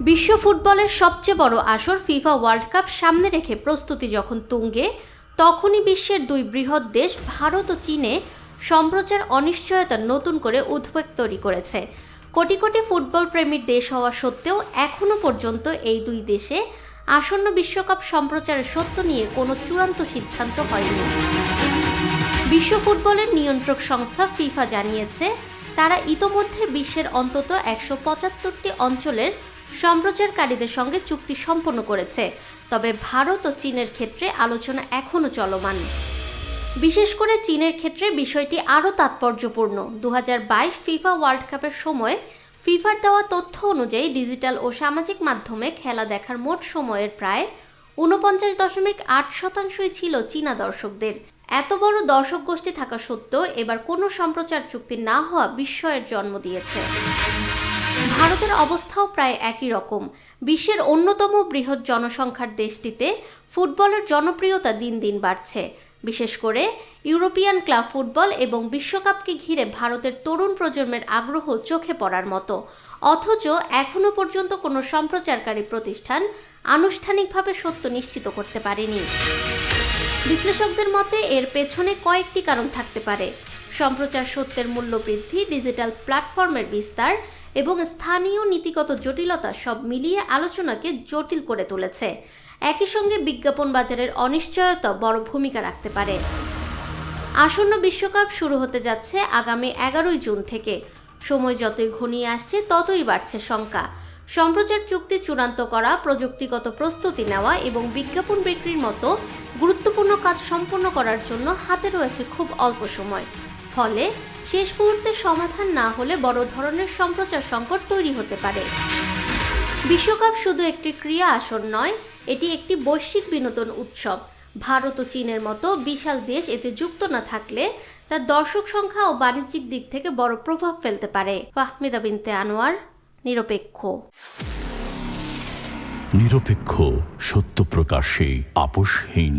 বিশ্ব ফুটবলের সবচেয়ে বড় আসর ফিফা ওয়ার্ল্ড কাপ সামনে রেখে প্রস্তুতি যখন তুঙ্গে, তখনই বিশ্বের দুই বৃহৎ দেশ ভারত ও চীনে সম্প্রচার অনিশ্চয়তা নতুন করে উদ্বেগ তৈরি করেছে। কোটি কোটি ফুটবল প্রেমীর দেশ হওয়া সত্ত্বেও এখনও পর্যন্ত এই দুই দেশে আসন্ন বিশ্বকাপ সম্প্রচারের সত্য নিয়ে কোনো চূড়ান্ত সিদ্ধান্ত হয়নি। বিশ্ব ফুটবলের নিয়ন্ত্রক সংস্থা ফিফা জানিয়েছে, তারা ইতোমধ্যে বিশ্বের অন্তত 175টি অঞ্চলের সম্প্রচারকারীদের সঙ্গে চুক্তি সম্পন্ন করেছে। তবে ভারত ও চীনের ক্ষেত্রে আলোচনা এখনও চলমান। বিশেষ করে চীনের ক্ষেত্রে বিষয়টি আরও তাৎপর্যপূর্ণ। 2022 ফিফা ওয়ার্ল্ড কাপের সময় ফিফার দেওয়া তথ্য অনুযায়ী ডিজিটাল ও সামাজিক মাধ্যমে খেলা দেখার মোট সময়ের প্রায় 49.8% ছিল চীনা দর্শকদের। এত বড় দর্শক গোষ্ঠী থাকা সত্ত্বেও এবার কোনো সম্প্রচার চুক্তি না হওয়া বিস্ময়ের জন্ম দিয়েছে। ভারতের অবস্থাও প্রায় একই রকম। বিশ্বের অন্যতম বৃহৎ জনসংখ্যার দেশটিতে ফুটবলের জনপ্রিয়তা দিন দিন বাড়ছে। বিশেষ করে ইউরোপিয়ান ক্লাব ফুটবল এবং বিশ্বকাপকে ঘিরে ভারতের তরুণ প্রজন্মের আগ্রহ চোখে পড়ার মতো। অথচ এখনও পর্যন্ত কোনো সম্প্রচারকারী প্রতিষ্ঠান আনুষ্ঠানিকভাবে সত্য নিশ্চিত করতে পারেনি। বিশ্লেষকদের মতে এর পেছনে কয়েকটি কারণ থাকতে পারে। সম্প্রচার সত্যের মূল্য বৃদ্ধি, ডিজিটাল প্ল্যাটফর্মের বিস্তার এবং স্থানীয় নীতিগত জটিলতা সব মিলিয়ে আলোচনাকে জটিল করে তুলেছে। একই সঙ্গে বিজ্ঞাপন বাজারের অনিশ্চয়তা বড় ভূমিকা রাখতে পারে। আসন্ন বিশ্বকাপ শুরু হতে যাচ্ছে আগামী 11 জুন থেকে। সময় যতই ঘনিয়ে আসছে ততই বাড়ছে শঙ্কা। সম্প্রচার চুক্তি চূড়ান্ত করা, প্রযুক্তিগত প্রস্তুতি নেওয়া এবং বিজ্ঞাপন বিক্রির মতো গুরুত্বপূর্ণ কাজ সম্পন্ন করার জন্য হাতে রয়েছে খুব অল্প সময়। ফলে শেষ মুহূর্তে সমাধান না হলে বড় ধরনের সম্প্রচার সংকট তৈরি হতে পারে। বিশ্বকাপ শুধু একটি ক্রীড়া আসর নয়, এটি একটি বৈশ্বিক বিনোদন উৎসব। ভারত ও চীনের মতো বিশাল দেশ এতে যুক্ত না থাকলে তার দর্শক সংখ্যা ও বাণিজ্যিক দিক থেকে বড় প্রভাব ফেলতে পারে। ফাহমিদা বিনতে আনোয়ার, নিরপেক্ষ। নিরপেক্ষ, সত্য প্রকাশে আপোষহীন।